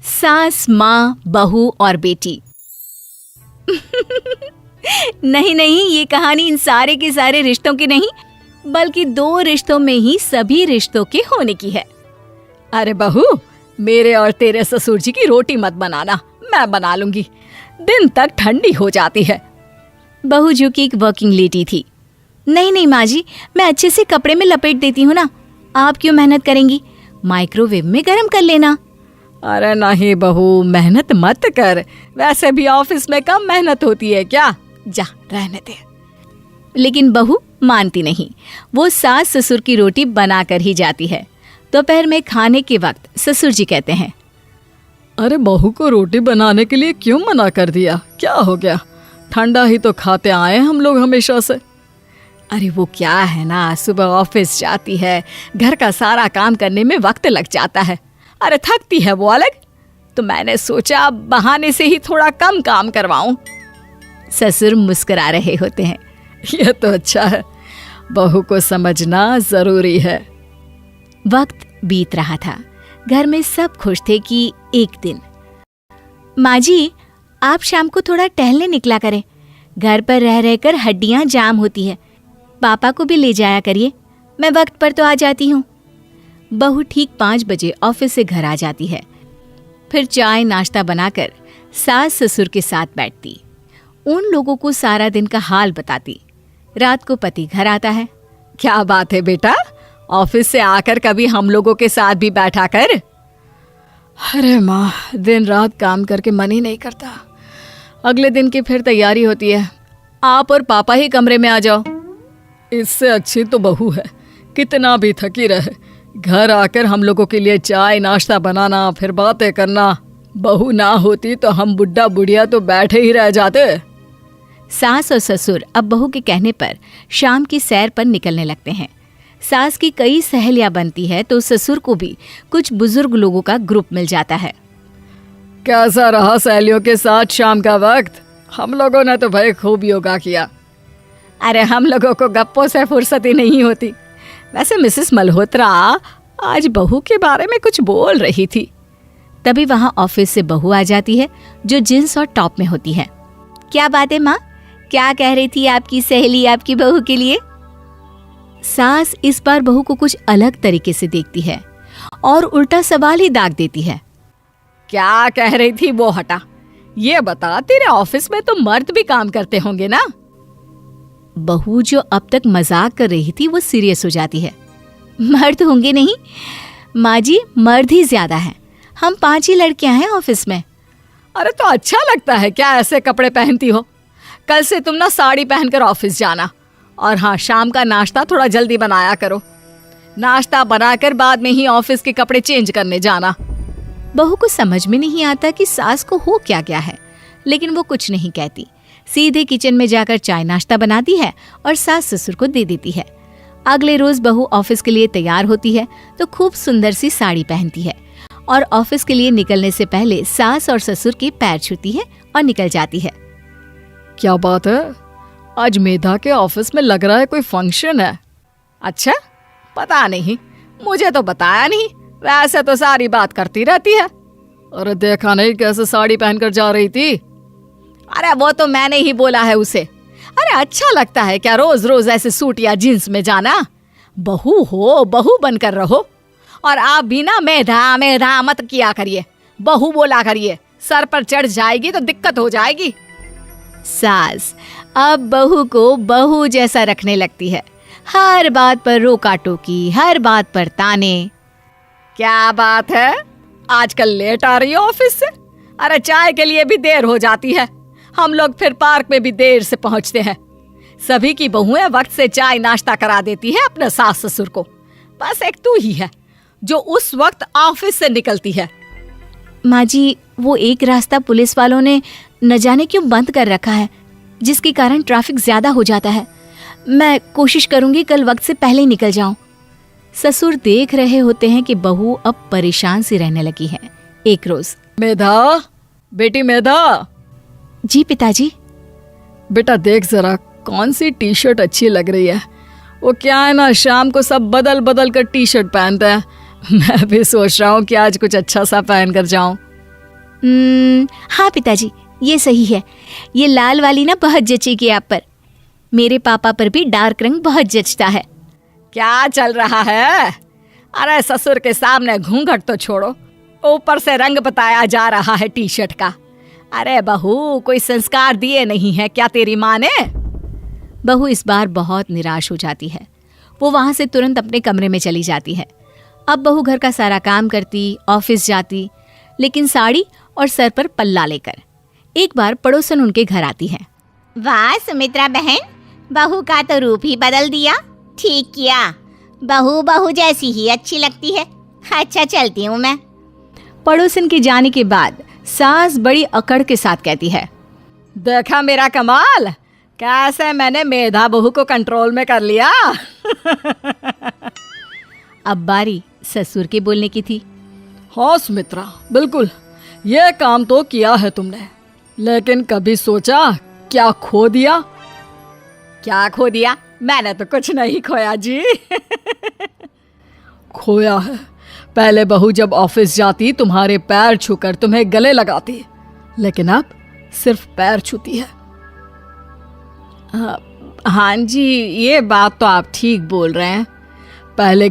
सास, माँ, बहू और बेटी। नहीं नहीं, ये कहानी इन सारे के सारे रिश्तों की नहीं, बल्कि दो रिश्तों में ही सभी रिश्तों के होने की है। अरे बहू, मेरे और तेरे ससुर जी की रोटी मत बनाना, मैं बना लूंगी, दिन तक ठंडी हो जाती है। बहू जो कि एक वर्किंग लेडी थी। नहीं नहीं माँ जी, मैं अच्छे से कपड़े में लपेट देती हूँ ना, आप क्यों मेहनत करेंगी, माइक्रोवेव में गर्म कर लेना। अरे नहीं बहू, मेहनत मत कर, वैसे भी ऑफिस में कम मेहनत होती है क्या, जा रहने दे। लेकिन बहू मानती नहीं, वो सास ससुर की रोटी बना कर ही जाती है। दोपहर में खाने के वक्त ससुर जी कहते हैं, अरे बहू को रोटी बनाने के लिए क्यों मना कर दिया, क्या हो गया, ठंडा ही तो खाते आए हम लोग हमेशा से। अरे वो क्या है ना, सुबह ऑफिस जाती है, घर का सारा काम करने में वक्त लग जाता है, अरे थकती है वो अलग, तो मैंने सोचा बहाने से ही थोड़ा कम काम करवाऊं। ससुर मुस्कुरा रहे होते हैं। ये तो अच्छा है, बहू को समझना जरूरी है। वक्त बीत रहा था, घर में सब खुश थे कि एक दिन, माँ जी आप शाम को थोड़ा टहलने निकला करें, घर पर रह रहकर हड्डियां जाम होती है, पापा को भी ले जाया करिए, मैं वक्त पर तो आ जाती हूँ। बहू ठीक 5 बजे ऑफिस से घर आ जाती है। फिर चाय नाश्ता बनाकर सास ससुर के साथ बैठती, उन लोगों को सारा दिन का हाल बताती। रात को पति घर आता है। क्या बात है बेटा, ऑफिस से आकर कभी हम लोगों के साथ भी बैठा कर। अरे माँ, दिन रात काम करके मन ही नहीं करता, अगले दिन की फिर तैयारी होती है, आप और पापा ही कमरे में आ जाओ। इससे अच्छी तो बहू है, कितना भी थकी रहे, घर आकर हम लोगों के लिए चाय नाश्ता बनाना, फिर बातें करना। बहू ना होती तो हम बुढ़ा बुढ़िया तो बैठे ही रह जाते। सास और ससुर अब बहू के कहने पर शाम की सैर पर निकलने लगते हैं। सास की कई सहेलियां बनती है तो ससुर को भी कुछ बुजुर्ग लोगों का ग्रुप मिल जाता है। कैसा रहा सहेलियों के साथ शाम का वक्त? हम लोगों ने तो भाई खूब योगा किया। अरे हम लोगों को गप्पों से फुर्सत ही नहीं होती। वैसे मिसेस मल्होत्रा आज बहू के बारे में कुछ बोल रही थी। तभी वहां ऑफिस से बहू आ जाती है जो जींस और टॉप में होती है। क्या बात है माँ, क्या कह रही थी आपकी सहेली आपकी बहू के लिए? सास इस बार बहू को कुछ अलग तरीके से देखती है और उल्टा सवाल ही दाग देती है। क्या कह रही थी वो हटा, ये बता, तेरे ऑफिस में तो मर्द भी काम करते होंगे ना? बहू जो अब तक मजाक कर रही थी वो सीरियस हो जाती है। मर्द होंगे नहीं माँ जी, मर्द ही ज्यादा हैं, हम 5 ही लड़कियां हैं ऑफिस में। अरे तो अच्छा लगता है क्या ऐसे कपड़े पहनती हो? कल से तुम ना साड़ी पहनकर ऑफिस जाना, और हाँ, शाम का नाश्ता थोड़ा जल्दी बनाया करो, नाश्ता बनाकर बाद में ही ऑफिस के कपड़े चेंज करने जाना। बहू को समझ में नहीं आता कि सास को हो क्या गया है, लेकिन वो कुछ नहीं कहती, सीधे किचन में जाकर चाय नाश्ता बनाती है और सास ससुर को दे देती है। अगले रोज बहू ऑफिस के लिए तैयार होती है तो खूब सुंदर सी साड़ी पहनती है और ऑफिस के लिए निकलने से पहले सास और ससुर के पैर छूती है और निकल जाती है। क्या बात है, आज मेधा के ऑफिस में लग रहा है कोई फंक्शन है। अच्छा, पता नहीं, मुझे तो बताया नहीं, वैसे तो सारी बात करती रहती है। अरे देखा नहीं कैसे साड़ी पहनकर जा रही थी? अरे वो तो मैंने ही बोला है उसे। अरे अच्छा लगता है क्या रोज रोज ऐसे सूट या जींस में जाना? बहू हो, बहू बनकर रहो, और आप भी ना मेधा मेधा मत किया करिए, बहू बोला करिए, सर पर चढ़ जाएगी तो दिक्कत हो जाएगी। सास अब बहू को बहू जैसा रखने लगती है, हर बात पर रोका टोकी, हर बात पर ताने। क्या बात है, आजकल लेट आ रही है ऑफिस से? अरे चाय के लिए भी देर हो जाती है, हम लोग फिर पार्क में भी देर से पहुंचते हैं। सभी की बहुएं वक्त से चाय नाश्ता करा देती है अपने सास ससुर को, बस एक तू ही है जो उस वक्त ऑफिस से निकलती है। माँ जी, वो एक रास्ता पुलिस वालों ने न जाने क्यों बंद कर रखा है, जिसके कारण ट्रैफिक ज्यादा हो जाता है। मैं कोशिश करूंगी कल वक्त से पहले ही निकल जाऊं। ससुर देख रहे होते हैं कि बहू अब परेशान सी रहने लगी है। एक रोज, मेधा, बेटी मेधा। जी पिताजी। बेटा देख जरा कौन सी टी शर्ट अच्छी लग रही है। वो क्या है ना, शाम को सब बदल बदल कर टी शर्ट पहनते हैं, मैं भी सोच रहा हूँ कि आज कुछ अच्छा सा पहन कर जाऊं। हाँ पिताजी, ये सही है। ये लाल वाली ना बहुत जचेगी आप पर। मेरे पापा पर भी डार्क रंग बहुत जचता है। क्या चल रहा है? अरे ससुर के सामने घूंघट तो छोड़ो, ऊपर से रंग बताया जा रहा है टी शर्ट का। अरे बहू, कोई संस्कार दिए नहीं है क्या तेरी माँ ने? बहू इस बार बहुत निराश हो जाती है। वो वहां से तुरंत अपने कमरे में चली जाती है। अब बहू घर का सारा काम करती, ऑफिस जाती, लेकिन साड़ी और सर पर पल्ला लेकर। एक बार पड़ोसन उनके घर आती है। वाह सुमित्रा बहन, बहू का तो रूप ही बदल दिया। ठीक किया, बहू बहू जैसी ही अच्छी लगती है। अच्छा चलती हूँ मैं। पड़ोसन के जाने के बाद सास बड़ी अकड़ के साथ कहती है, देखा मेरा कमाल, कैसे मैंने मेधा बहू को कंट्रोल में कर लिया। अब बारी ससुर के बोलने की थी। हाँ सुमित्रा, बिल्कुल ये काम तो किया है तुमने, लेकिन कभी सोचा क्या खो दिया? क्या खो दिया? मैंने तो कुछ नहीं खोया जी। खोया है, पहले बहू जब ऑफिस जाती तुम्हारे पैर छूकर तुम्हें गले लगाती, लेकिन अब सिर्फ पैर छूती है। हाँ जी, ये बात तो आप ठीक बोल रहे हैं। पहले